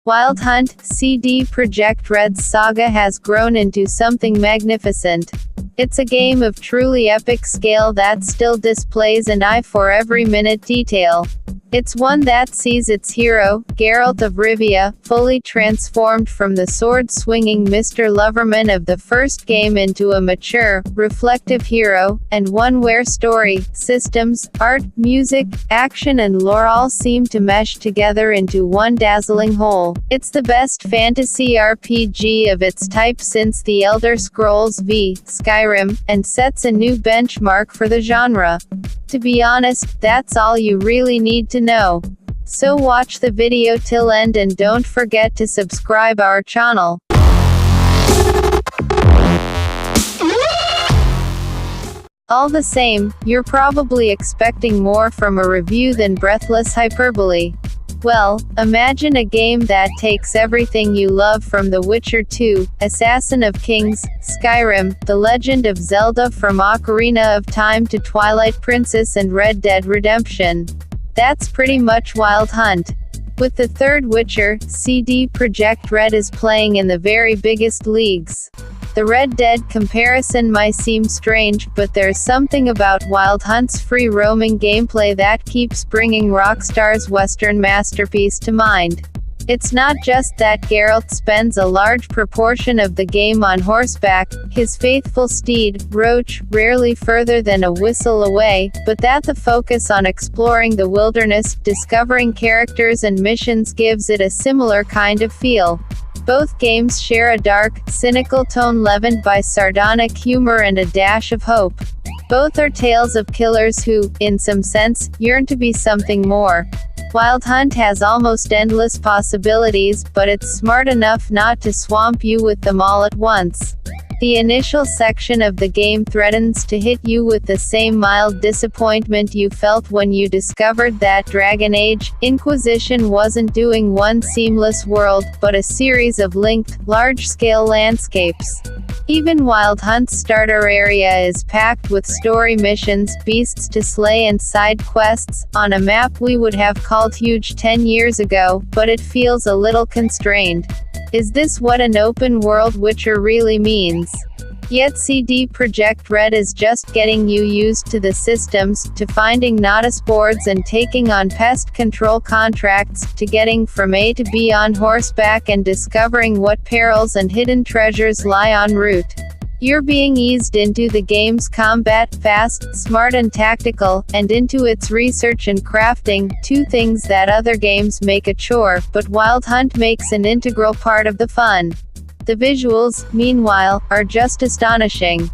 Wild Hunt, CD Projekt Red's saga has grown into something magnificent. It's a game of truly epic scale that still displays an eye for every minute detail. It's one that sees its hero, Geralt of Rivia, fully transformed from the sword-swinging Mr. Loverman of the first game into a mature, reflective hero, and one where story, systems, art, music, action and lore all seem to mesh together into one dazzling whole. It's the best fantasy RPG of its type since The Elder Scrolls V, Skyrim, and sets a new benchmark for the genre. To be honest, that's all you really need to know. So watch the video till end and don't forget to subscribe our channel. All the same, you're probably expecting more from a review than breathless hyperbole. Well, imagine a game that takes everything you love from The Witcher 2, Assassin of Kings, Skyrim, The Legend of Zelda from Ocarina of Time to Twilight Princess and Red Dead Redemption. That's pretty much Wild Hunt. With the third Witcher, CD Projekt Red is playing in the very biggest leagues. The Red Dead comparison might seem strange, but there's something about Wild Hunt's free-roaming gameplay that keeps bringing Rockstar's Western masterpiece to mind. It's not just that Geralt spends a large proportion of the game on horseback, his faithful steed, Roach, rarely further than a whistle away, but that the focus on exploring the wilderness, discovering characters and missions gives it a similar kind of feel. Both games share a dark, cynical tone leavened by sardonic humor and a dash of hope. Both are tales of killers who, in some sense, yearn to be something more. Wild Hunt has almost endless possibilities, but it's smart enough not to swamp you with them all at once. The initial section of the game threatens to hit you with the same mild disappointment you felt when you discovered that Dragon Age Inquisition wasn't doing one seamless world, but a series of linked, large-scale landscapes. Even Wild Hunt's starter area is packed with story missions, beasts to slay and side quests, on a map we would have called huge 10 years ago, but it feels a little constrained. Is this what an open-world Witcher really means? Yet CD Projekt Red is just getting you used to the systems, to finding Nodus boards and taking on pest control contracts, to getting from A to B on horseback and discovering what perils and hidden treasures lie en route. You're being eased into the game's combat, fast, smart and tactical, and into its research and crafting, two things that other games make a chore, but Wild Hunt makes an integral part of the fun. The visuals, meanwhile, are just astonishing.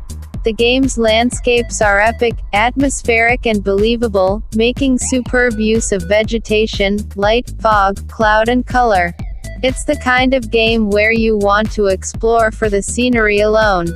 The game's landscapes are epic, atmospheric and believable, making superb use of vegetation, light, fog, cloud and color. It's the kind of game where you want to explore for the scenery alone.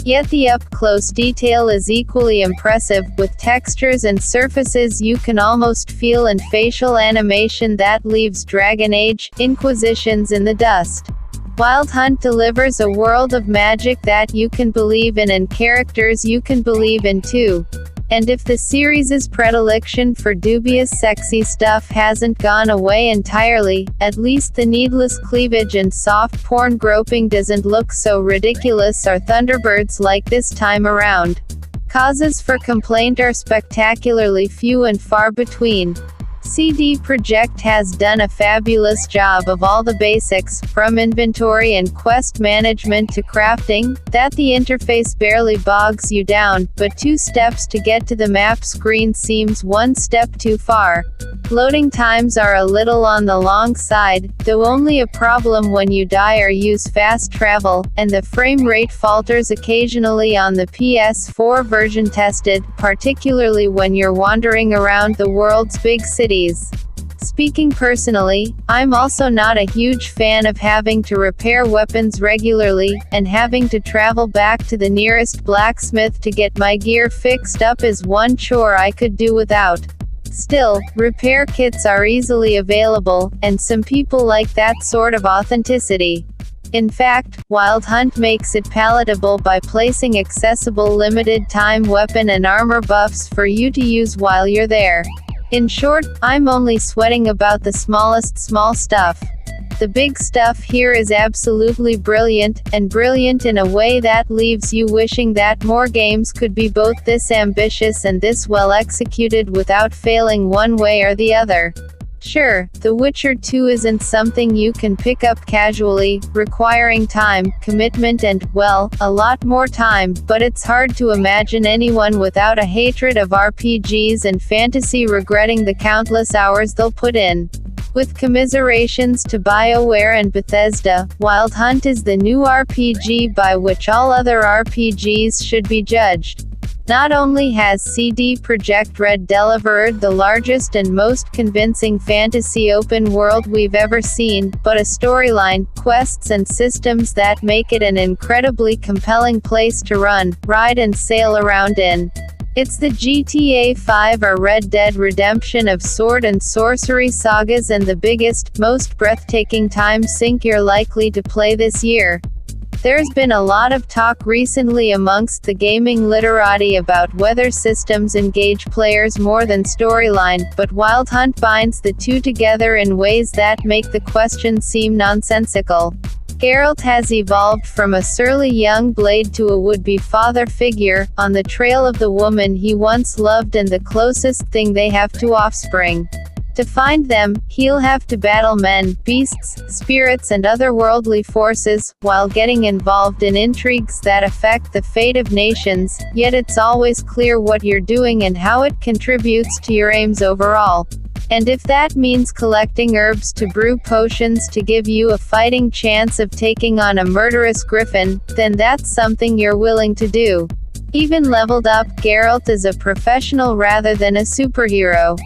Yet the up-close detail is equally impressive, with textures and surfaces you can almost feel and facial animation that leaves Dragon Age Inquisitions in the dust. Wild Hunt delivers a world of magic that you can believe in and characters you can believe in too. And if the series' predilection for dubious sexy stuff hasn't gone away entirely, at least the needless cleavage and soft porn groping doesn't look so ridiculous or Thunderbirds like this time around. Causes for complaint are spectacularly few and far between. CD Projekt has done a fabulous job of all the basics, from inventory and quest management to crafting, that the interface barely bogs you down, but 2 steps to get to the map screen seems 1 step too far. Loading times are a little on the long side, though only a problem when you die or use fast travel, and the frame rate falters occasionally on the PS4 version tested, particularly when you're wandering around the world's big cities. Speaking personally, I'm also not a huge fan of having to repair weapons regularly, and having to travel back to the nearest blacksmith to get my gear fixed up is one chore I could do without. Still, repair kits are easily available, and some people like that sort of authenticity. In fact, Wild Hunt makes it palatable by placing accessible limited-time weapon and armor buffs for you to use while you're there. In short, I'm only sweating about the small stuff. The big stuff here is absolutely brilliant, and brilliant in a way that leaves you wishing that more games could be both this ambitious and this well executed without failing one way or the other. Sure, The Witcher 2 isn't something you can pick up casually, requiring time, commitment and, well, a lot more time, but it's hard to imagine anyone without a hatred of RPGs and fantasy regretting the countless hours they'll put in. With commiserations to BioWare and Bethesda, Wild Hunt is the new RPG by which all other RPGs should be judged. Not only has CD Projekt Red delivered the largest and most convincing fantasy open world we've ever seen, but a storyline, quests and systems that make it an incredibly compelling place to run, ride and sail around in. It's the GTA 5 or Red Dead Redemption of sword and sorcery sagas and the biggest, most breathtaking time sink you're likely to play this year. There's been a lot of talk recently amongst the gaming literati about whether systems engage players more than storyline, but Wild Hunt binds the two together in ways that make the question seem nonsensical. Geralt has evolved from a surly young blade to a would-be father figure, on the trail of the woman he once loved and the closest thing they have to offspring. To find them, he'll have to battle men, beasts, spirits and otherworldly forces, while getting involved in intrigues that affect the fate of nations, yet it's always clear what you're doing and how it contributes to your aims overall. And if that means collecting herbs to brew potions to give you a fighting chance of taking on a murderous griffin, then that's something you're willing to do. Even leveled up, Geralt is a professional rather than a superhero.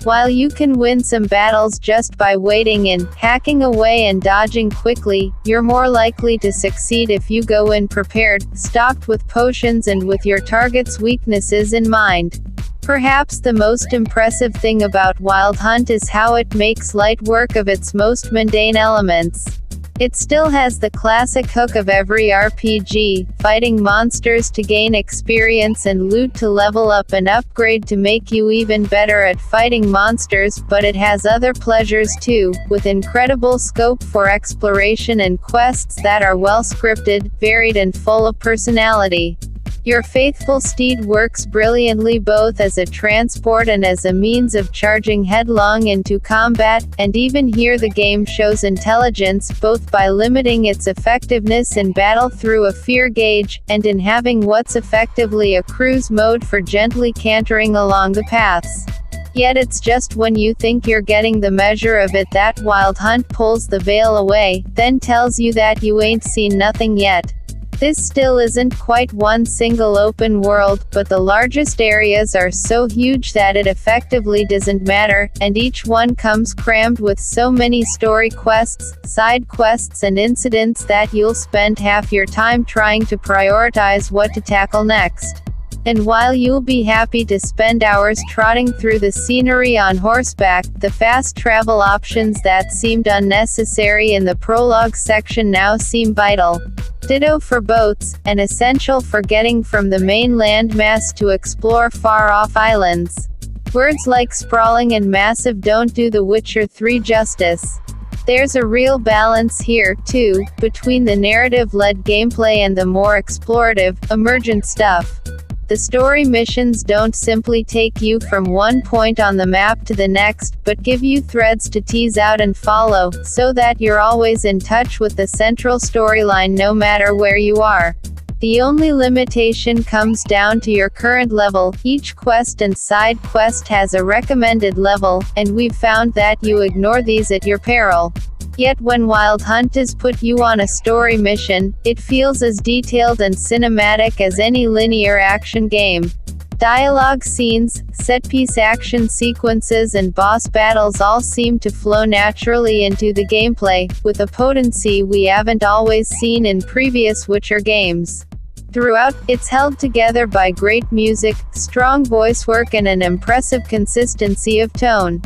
While you can win some battles just by waiting in, hacking away and dodging quickly, you're more likely to succeed if you go in prepared, stocked with potions and with your target's weaknesses in mind. Perhaps the most impressive thing about Wild Hunt is how it makes light work of its most mundane elements. It still has the classic hook of every RPG, fighting monsters to gain experience and loot to level up and upgrade to make you even better at fighting monsters, but it has other pleasures too, with incredible scope for exploration and quests that are well scripted, varied and full of personality. Your faithful steed works brilliantly both as a transport and as a means of charging headlong into combat, and even here the game shows intelligence, both by limiting its effectiveness in battle through a fear gauge, and in having what's effectively a cruise mode for gently cantering along the paths. Yet it's just when you think you're getting the measure of it that Wild Hunt pulls the veil away, then tells you that you ain't seen nothing yet. This still isn't quite one single open world, but the largest areas are so huge that it effectively doesn't matter, and each one comes crammed with so many story quests, side quests and incidents that you'll spend half your time trying to prioritize what to tackle next. And while you'll be happy to spend hours trotting through the scenery on horseback, the fast travel options that seemed unnecessary in the prologue section now seem vital. Ditto for boats, and essential for getting from the main landmass to explore far-off islands. Words like sprawling and massive don't do The Witcher 3 justice. There's a real balance here, too, between the narrative-led gameplay and the more explorative, emergent stuff. The story missions don't simply take you from one point on the map to the next, but give you threads to tease out and follow, so that you're always in touch with the central storyline no matter where you are. The only limitation comes down to your current level. Each quest and side quest has a recommended level, and we've found that you ignore these at your peril. Yet when Wild Hunt has put you on a story mission, it feels as detailed and cinematic as any linear action game. Dialogue scenes, set-piece action sequences and boss battles all seem to flow naturally into the gameplay, with a potency we haven't always seen in previous Witcher games. Throughout, it's held together by great music, strong voice work and an impressive consistency of tone.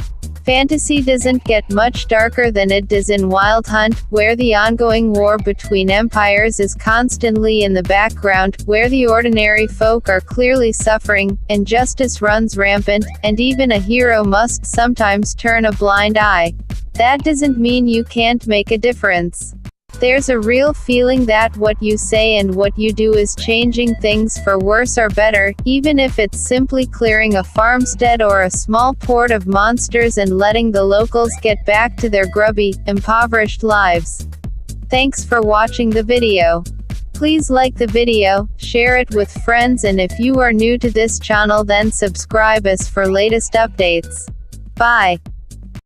Fantasy doesn't get much darker than it does in Wild Hunt, where the ongoing war between empires is constantly in the background, where the ordinary folk are clearly suffering, injustice runs rampant, and even a hero must sometimes turn a blind eye. that doesn't mean you can't make a difference. There's a real feeling that what you say and what you do is changing things for worse or better, even if it's simply clearing a farmstead or a small port of monsters and letting the locals get back to their grubby, impoverished lives. Thanks for watching the video. Please like the video, share it with friends, and if you are new to this channel then subscribe us for latest updates. Bye.